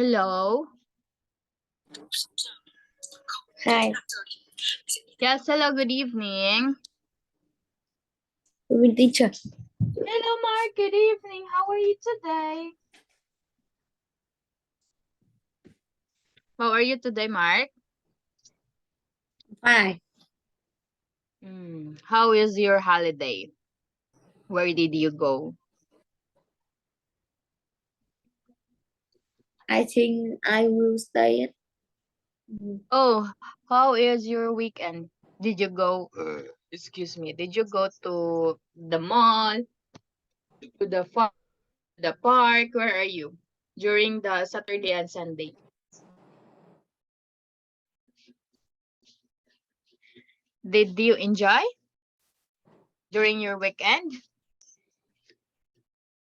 Hello. Hi, Yes, hello, good evening. good teacher. Hello, Mark. Good evening. How are you today? How are you today, Mark? Fine. How is your holiday? Where did you go? I think I will stay at Oh, how is your weekend? Did you go, excuse me, did you go to the mall, to the park? Where are you? During the Saturday and Sunday. Did you enjoy during your weekend?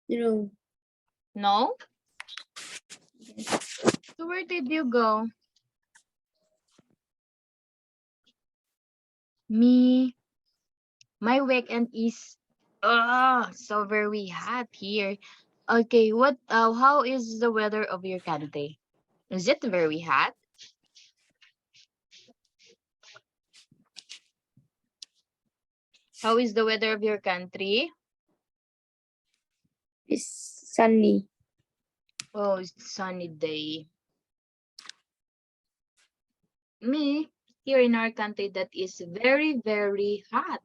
no. No? So where did you go? Me, my weekend is so very hot here. Okay, how is the weather of your country? Is it very hot? How is the weather of your country? It's sunny. Oh, it's sunny day. Me, here in our country that is very, very hot.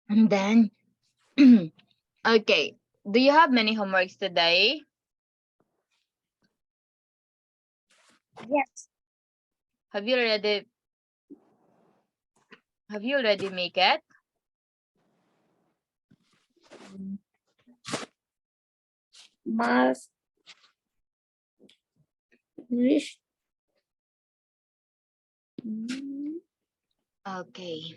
And then, okay, do you have many homeworks today? Yes. Have you already make it? Math, English. Okay.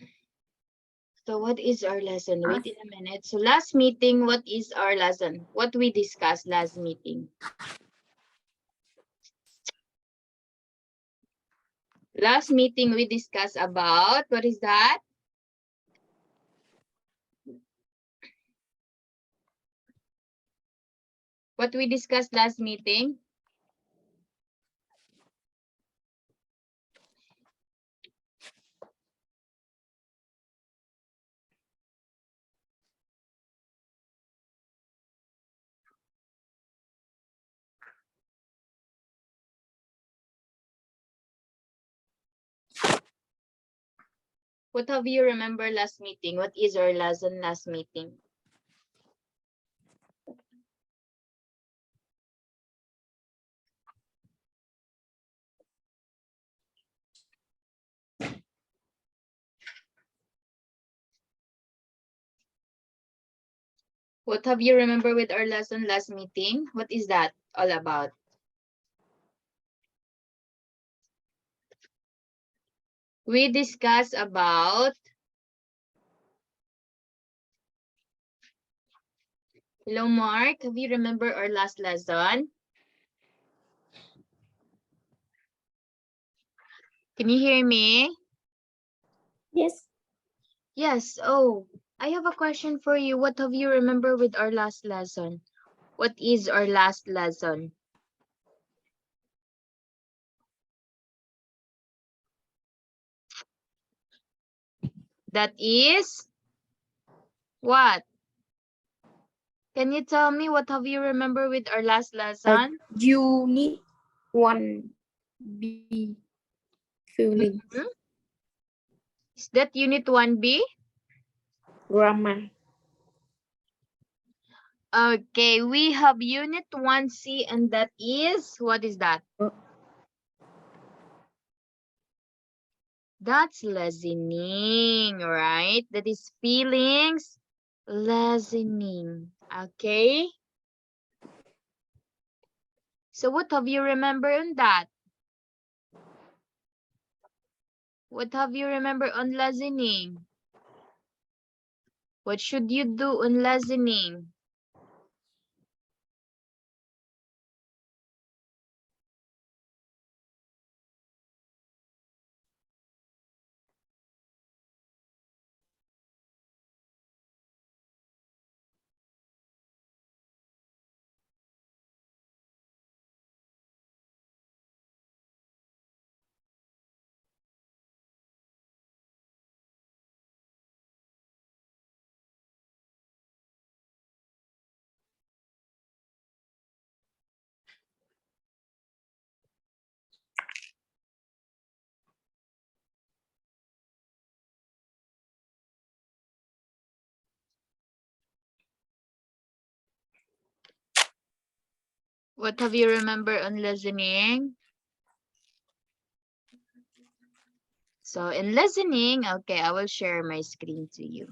So what is our lesson? Math. Wait in a minute. So last meeting, what is our lesson? What we discussed last meeting? Last meeting we discussed about, what is that? What we discussed last meeting? What have you remember last meeting? What is our lesson last meeting? What have you remember with our lesson last meeting? What is that all about? We discussed about, hello Mark, have you remember our last lesson? Can you hear me? Yes. Yes. Oh, I have a question for you. What have you remember with our last lesson? What is our last lesson? That is what? Can you tell me what have you remember with our last lesson? Unit 1B feeling Is that unit 1B? grammar. Okay, we have unit 1C and that is, what is that? That's listening, right? That is feelings, listening. Okay. So what have you remember on that? What have you remember on listening? What should you do on listening? What have you remember on listening? So in listening, okay, I will share my screen to you.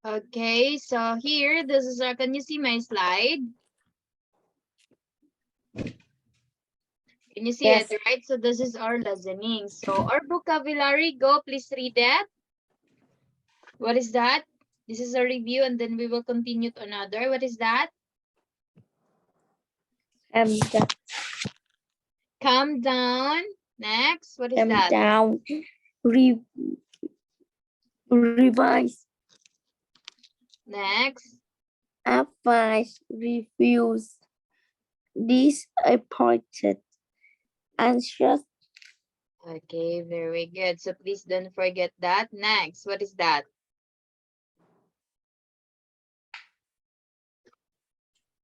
Okay, so here, this is our, can you see my slide? Can you see Yes. it, right? So this is our listening. So our vocabulary, go, please read that. What is that? This is a review and then we will continue to another. What is that? That Calm down. Next, what is come that? down. Revise. Next. Advise. Refuse. Disappointed. Anxious. Okay, very good. So please don't forget that. Next, what is that?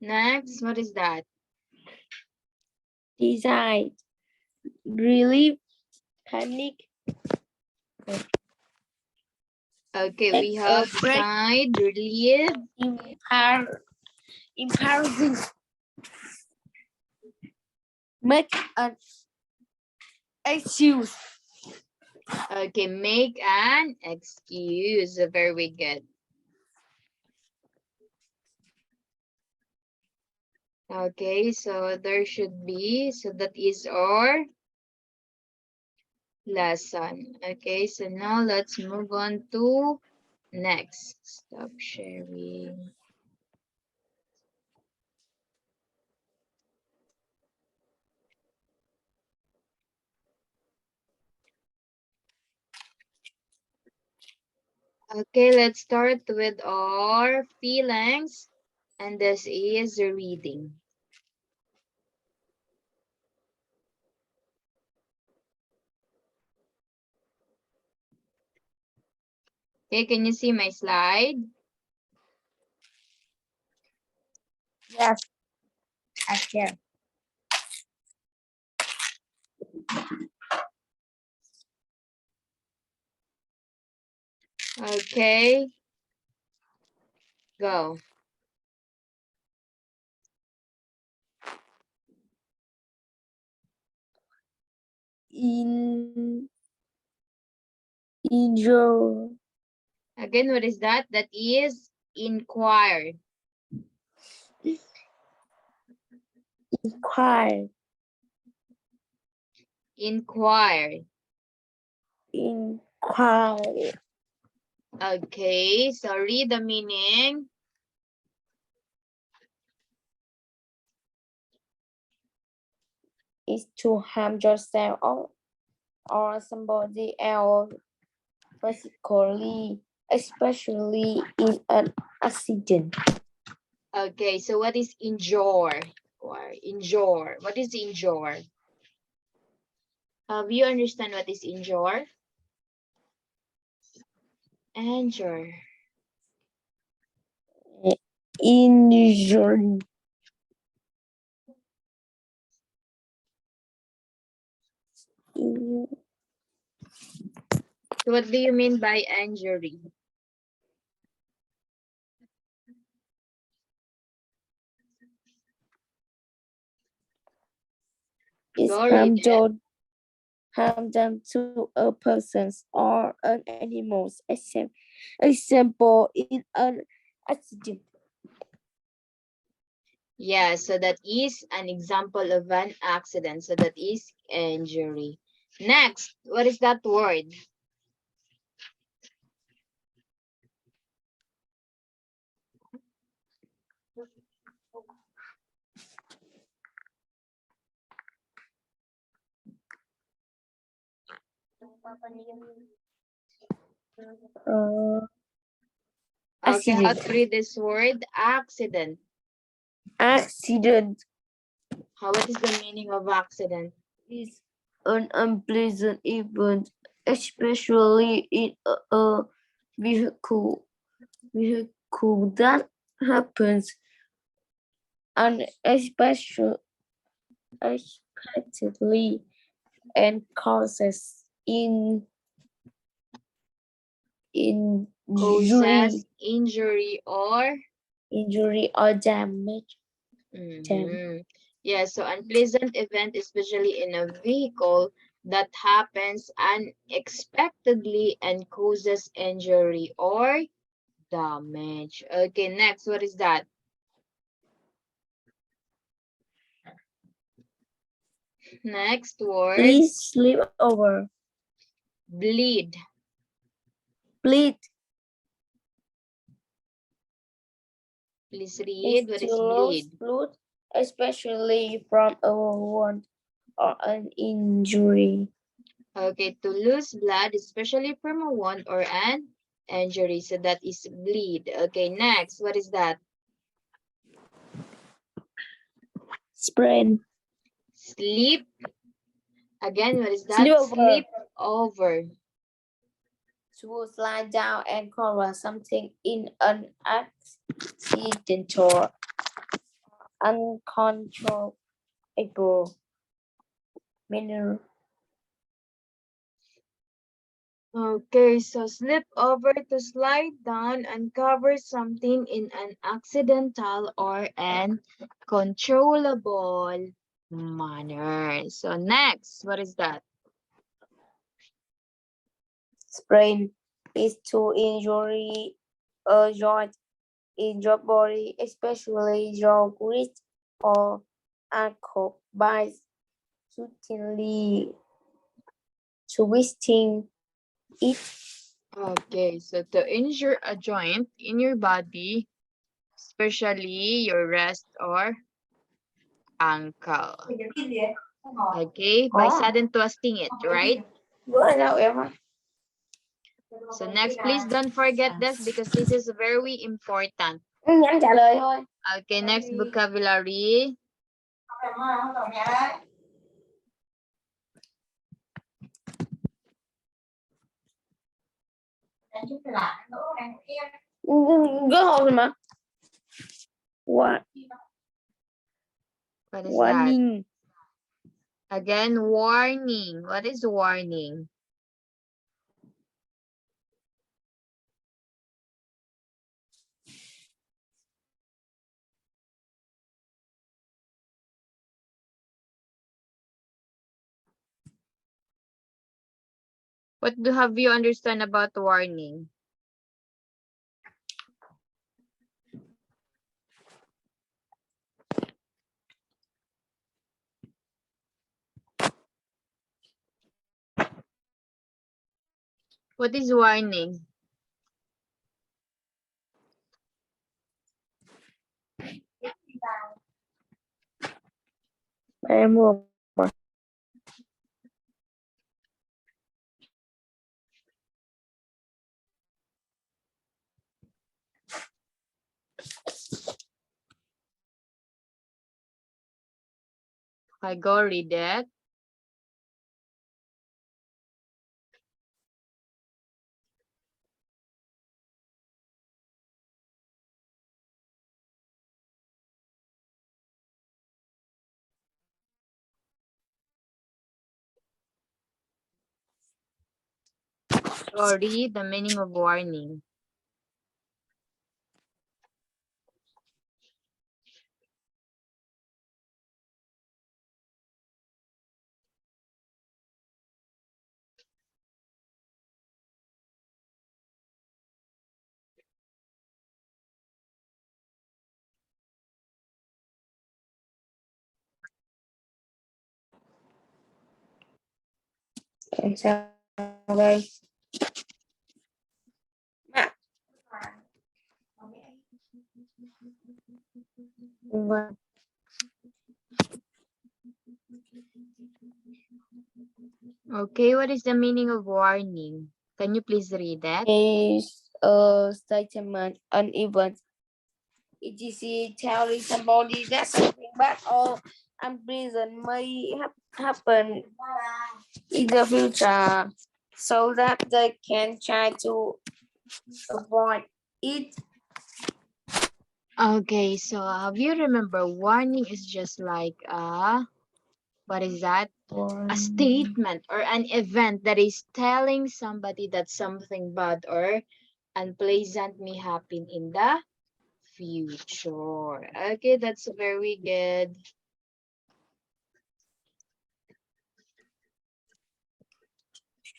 Next, what is that? Decide. Relief. Panic. Okay, we have Break. decide, relieve. Embarrassing. Make an excuse. Okay, make an excuse. Very good. Okay, so there should be, so that is our lesson. Okay, so now let's move on to next. Stop sharing. Okay, let's start with our feelings. And this is reading. Okay, can you see my slide? Yes. I can. Okay, go. In your Again, what is that? That is inquire. inquire. Inquire. Inquire. Okay, so read the meaning. Is to harm yourself or somebody else physically, especially in an accident. Okay, so what is injure? Or injure. What is injure? You understand what is injure? Injure. Injury. So what do you mean by injury? Is Go read it. harm done to a person's or an animal's example in an accident. Yeah, so that is an example of an accident. So that is injury. Next, what is that word? Okay, how Accident. to read this word? Accident. Accident What is the meaning of accident? is an unpleasant event, especially in a vehicle that happens unexpectedly and causes Causes injury or injury or damage. Yeah, so unpleasant event, especially in a vehicle that happens unexpectedly and causes injury or damage. Okay, next, what is that? Next word, Please sleep over. bleed. Bleed Please is read what to is lose bleed. blood, especially from a wound or an injury. Okay, to lose blood, especially from a wound or an injury. So that is bleed. Okay, next, what is that? Sprain. Sleep. Again, what is that? Sleep over. Sleep over. To slide down and cover something in an accidental, uncontrollable manner. Okay, so slip over to slide down and cover something in an accidental or an controllable manner. So next, what is that? Sprain is to injury a joint in your body, especially your wrist or ankle, by suddenly twisting it. Okay, so to injure a joint in your body, especially your wrist or ankle. Okay, by sudden twisting it, right? So next, please don't forget this because this is very important. Nhắn trả lời thôi. Okay, next vocabulary. Go home mà. What? What is Warning. that? Again, warning. What is warning? What have you understand about warning? What is warning? Em mua mà. I go read it. Or read the meaning of warning. Em sao đây? Vâng. Okay, what is the meaning of warning? Can you please read that? Is a statement, an event. It is telling somebody that something bad or unpleasant may happen in the future so that they can try to avoid it. Okay, so have you remember warning is just like what is that? A statement or an event that is telling somebody that something bad or unpleasant may happen in the future. Okay, that's very good.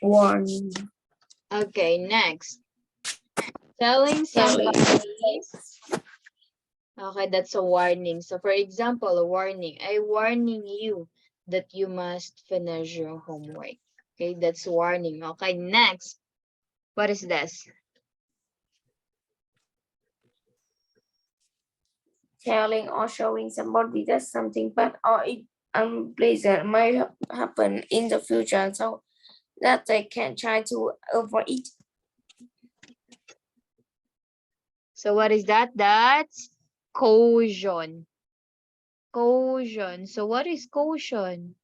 Warning. Okay, next. Telling Telling. somebody. Okay, that's a warning. So for example, a warning. I warning you that you must finish your homework. Okay, that's warning. Okay, next. What is this? Telling or showing somebody that something bad or unpleasant may happen in the future so that they can try to avoid it. So what is that? That's caution. Caution. So what is caution?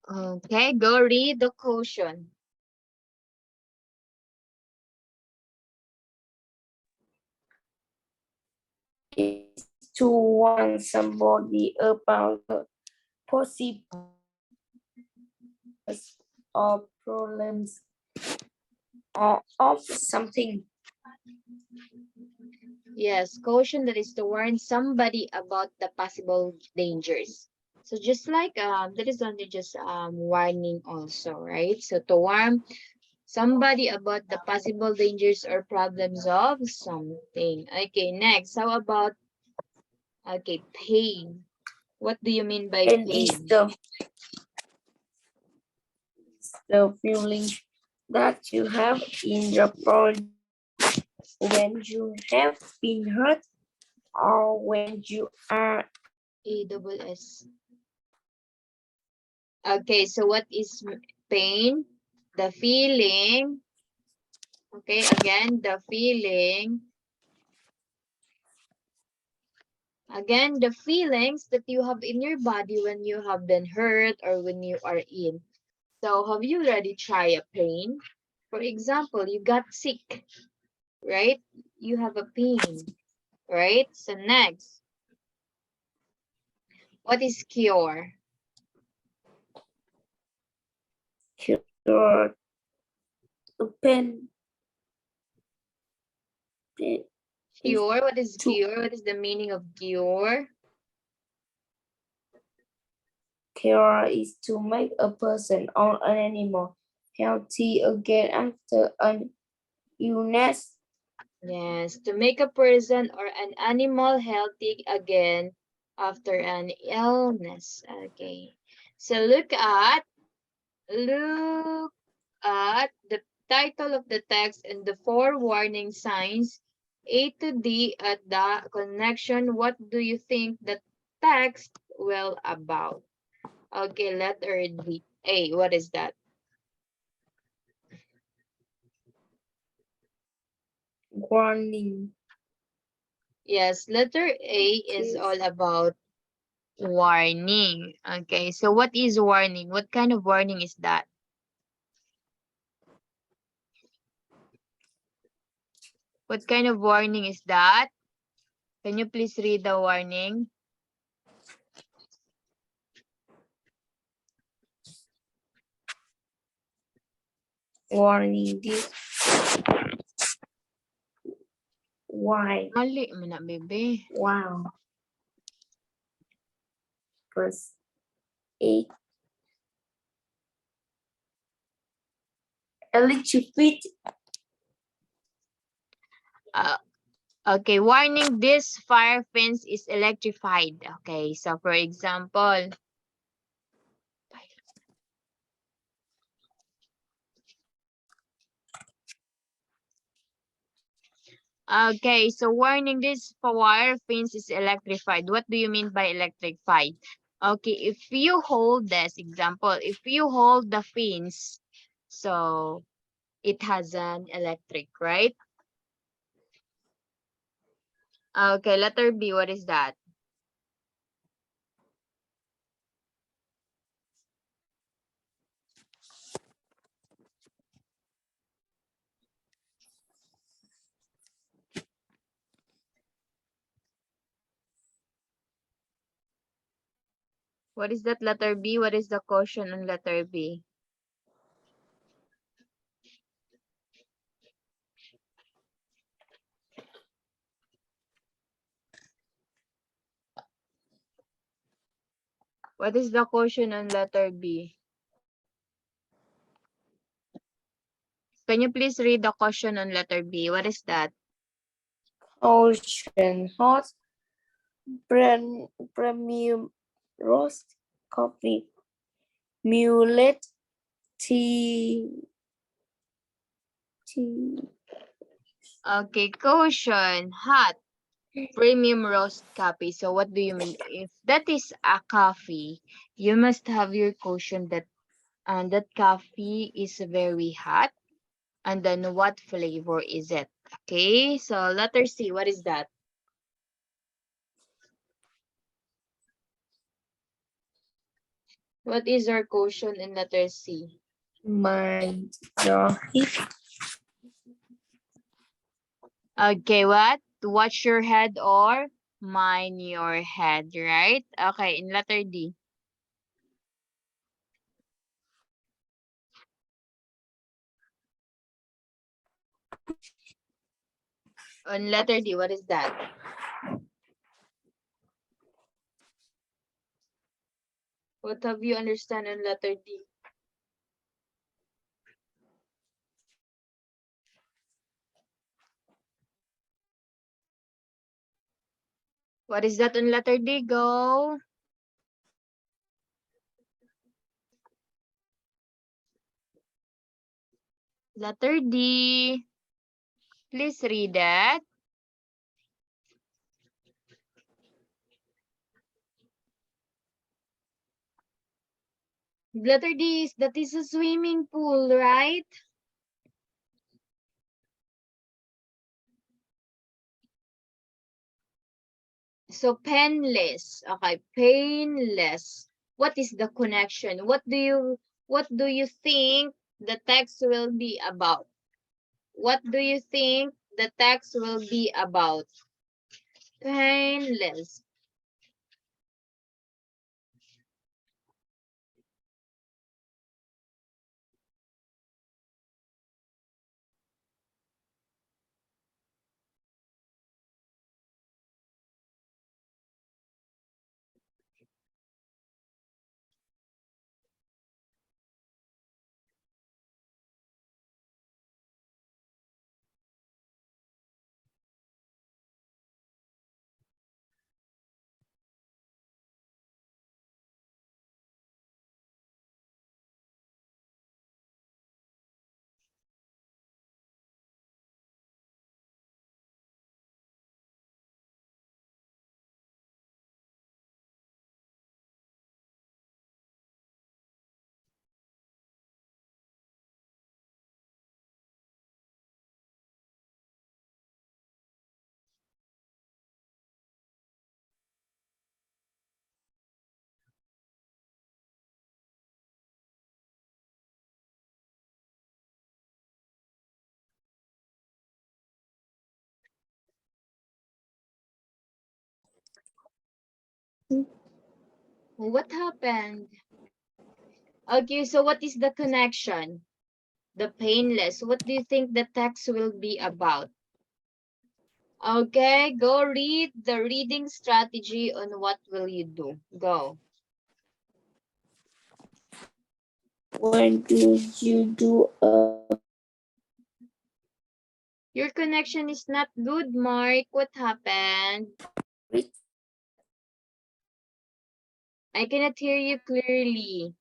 Okay, go read the caution. Is to warn somebody about the possible or problems or of something. Yes, caution that is to warn somebody about the possible dangers. So just like that is only just warning also, right? So to warn somebody about the possible dangers or problems of something. Okay, next. How about okay, pain? What do you mean by And it's pain? the feeling that you have in your body when you have been hurt or when you are A double S. Okay, so what is pain? The feeling. Okay, again, the feeling. Again, the feelings that you have in your body when you have been hurt or when you are in. So have you already tried a pain? For example, you got sick, right? You have a pain, right? So next, what is cure? cured pain is Cure, what is to cure? What is the meaning of cure? cure is to make a person or an animal healthy again after an illness. Yes, to make a person or an animal healthy again after an illness. Okay. So look at the title of the text and the four warning signs A to D at the connection. What do you think the text will about? Okay, letter D. A, what is that? Warning. Yes, letter A is all about warning. Okay, so what is warning? What kind of warning is that? What kind of warning is that? Can you please read the warning? Warning this. Why? Mali man na, bebe. Wow. Verse 8. Electrify. Uh, okay, warning, this fire fence is electrified. Okay, so for example, Okay, so warning, this wire fence is electrified. What do you mean by electrified? Okay, if you hold this example, if you hold the fence, so it has an electric, right? Okay, letter B, what is that? What is that letter B? What is the caution on letter B? What is the caution on letter B? Can you please read the caution on letter B? What is that? Ocean hot premium roast coffee, mullet tea, tea. Okay, caution, hot, premium roast coffee. So what do you mean? If that is a coffee, you must have your caution that that coffee is very hot. And then what flavor is it? Okay, so letter C, what is that? What is our caution in letter C? My dog. Okay, what? Watch your head or mind your head, right? Okay, in letter D. On letter D, what is that? What have you understand on letter D? What is that on letter D? Go. Letter D. Please read that. Letter D is that is a swimming pool, right? So painless. Okay, painless. What is the connection? What do you think the text will be about? What do you think the text will be about? Painless. What happened? Okay, so what is the connection? The painless. What do you think the text will be about? Okay, go read the reading strategy on what will you do. Go. When do you do a Your connection is not good, Mark. What happened? I cannot hear you clearly.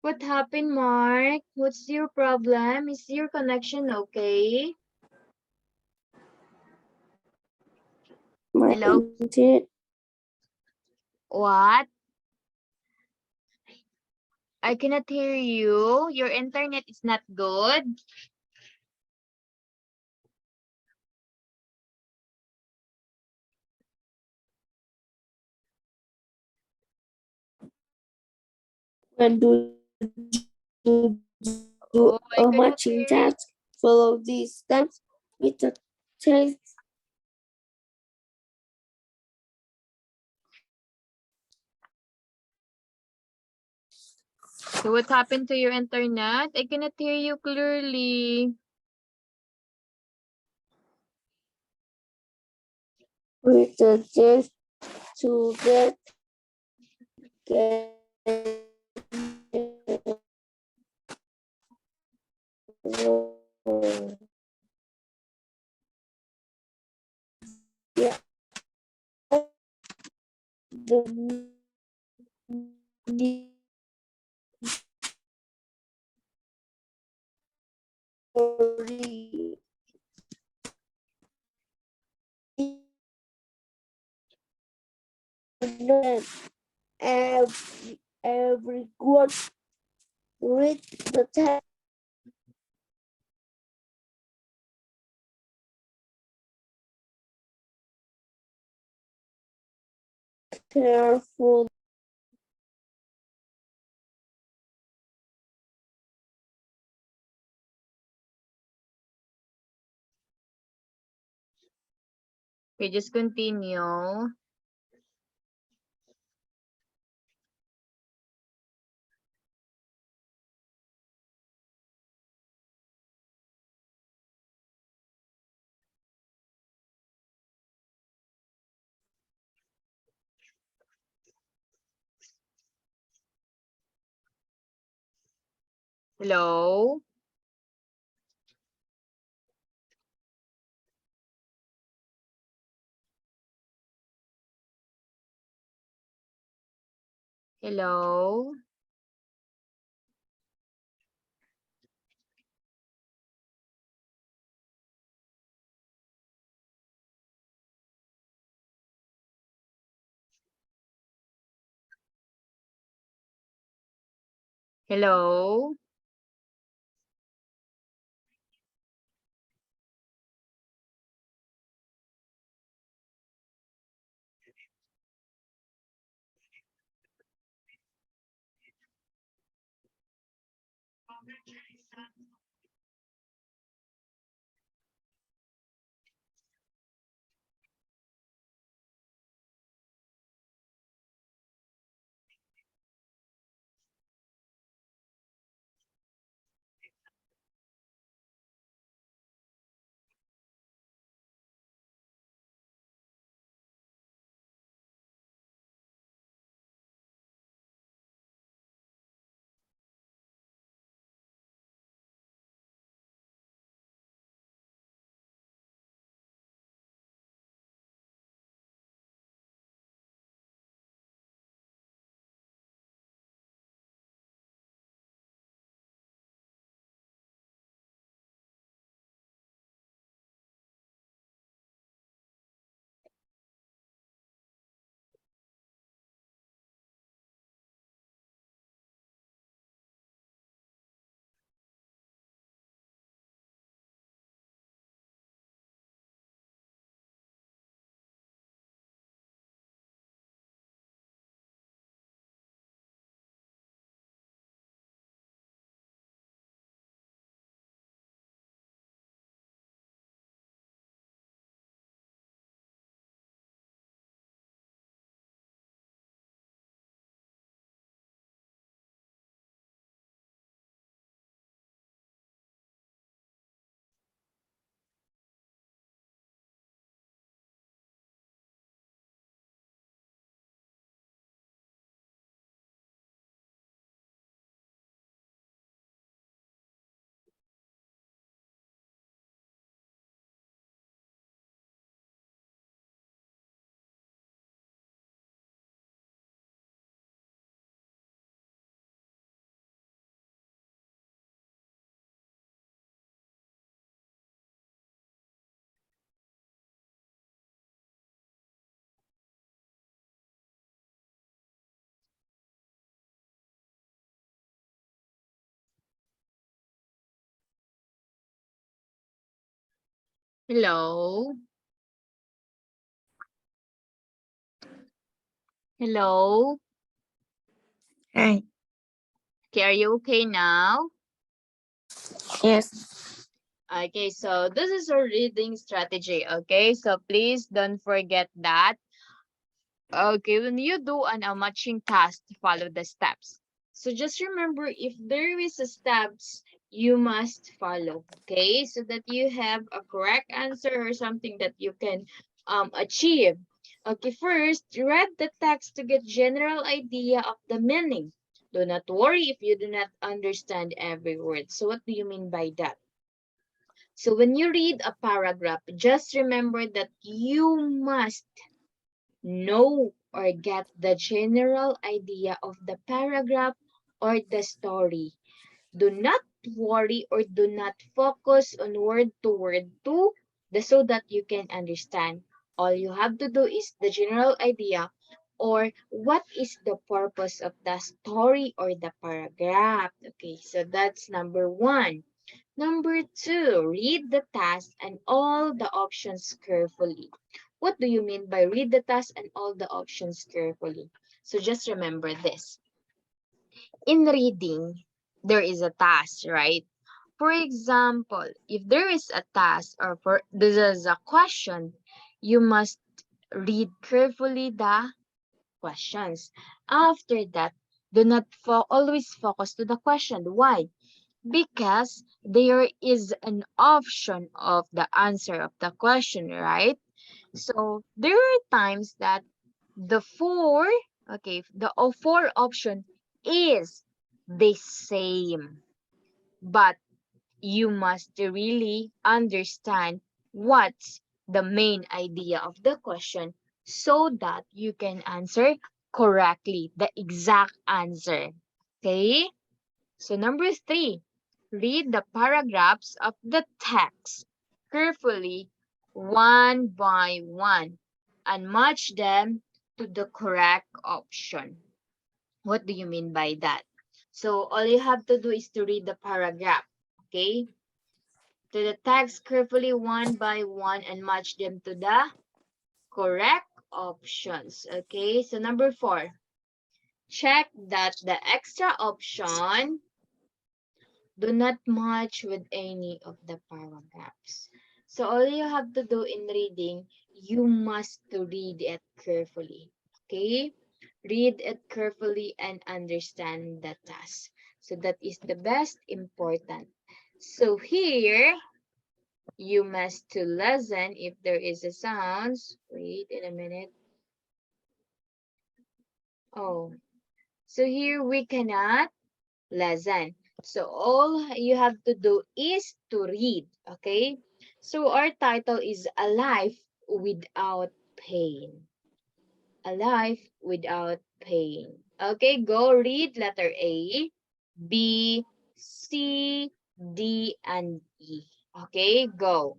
What happened, Mark? What's your problem? Is your connection okay? My Hello? internet. What? I cannot hear you. Your internet is not good. When do you do Oh, I a cannot matching hear you. task? Follow these steps with the test. So what happened to your internet? I cannot hear you clearly. With the test to get yeah, the memory every word read the text carefully. Okay, just continue. Hello? Hello? Hello? Hello? Hello? Hi. Okay, are you okay now? Yes. Okay, so this is a reading strategy, okay? So please don't forget that. Okay, when you do a matching task, follow the steps. So just remember, if there is a steps, you must follow, okay? So that you have a correct answer or something that you can achieve. Okay, first, read the text to get general idea of the meaning. Do not worry if you do not understand every word. So what do you mean by that? So when you read a paragraph, just remember that you must know or get the general idea of the paragraph or the story. Do not worry or do not focus on word to word to so that you can understand. All you have to do is the general idea or what is the purpose of the story or the paragraph. Okay, so that's number one. Number two, read the task and all the options carefully. What do you mean by read the task and all the options carefully? So just remember this. In reading, there is a task, right? For example, if there is a task or for this is a question, you must read carefully the questions. After that, do not always focus to the question. Why? Because there is an option of the answer of the question, right? So there are times that the four, okay, the four option is the same, but you must really understand what's the main idea of the question so that you can answer correctly, the exact answer. Okay? So number three, read the paragraphs of the text carefully one by one and match them to the correct option. What do you mean by that? So all you have to do is to read the paragraph, okay? To the text carefully one by one and match them to the correct options, okay? So number four, check that the extra option do not match with any of the paragraphs. So all you have to do in reading, you must to read it carefully. Okay? Read it carefully and understand the task. So that is the best important. So here, you must to listen if there is a sounds. Wait in a minute. Oh, so here we cannot lesson. So all you have to do is to read, okay? So our title is A Life Without Pain. A Life Without Pain. Okay, go read letter A, B, C, D, and E. Okay, go.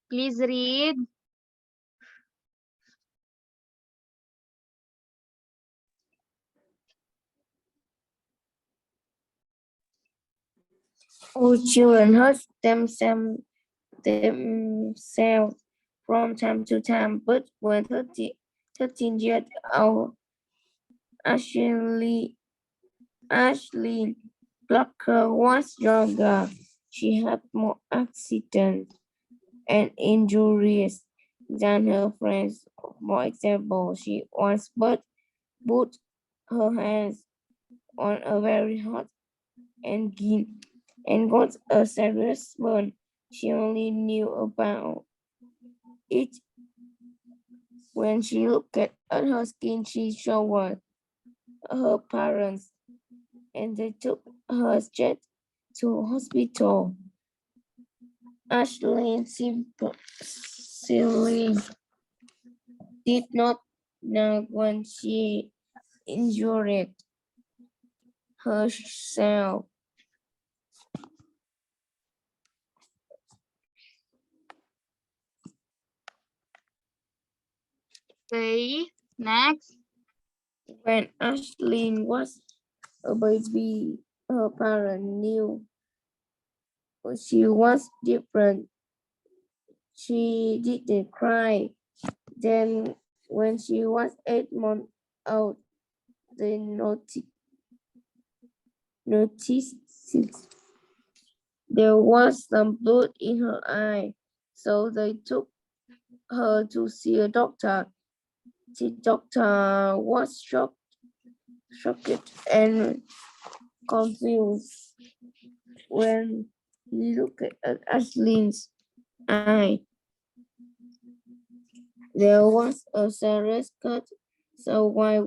Please read. All children hurt themselves from time to time, but when 13-year-old Ashley Plucker was younger, she had more accidents and injuries than her friends. For example, she once put her hands on a very hot engine and got a serious burn. She only knew about it when she looked at her skin. She showed her parents and they took her straight to hospital. Ashley simply did not know when she injured herself. Okay. Next. When Ashley was a baby, her parents knew she was different. She didn't cry. Then, when she was 8 months old, they noticed there was some blood in her eye. So they took her to see a doctor. The doctor was shocked and confused when he looked at Ashley's eye. There was a serious cut, so why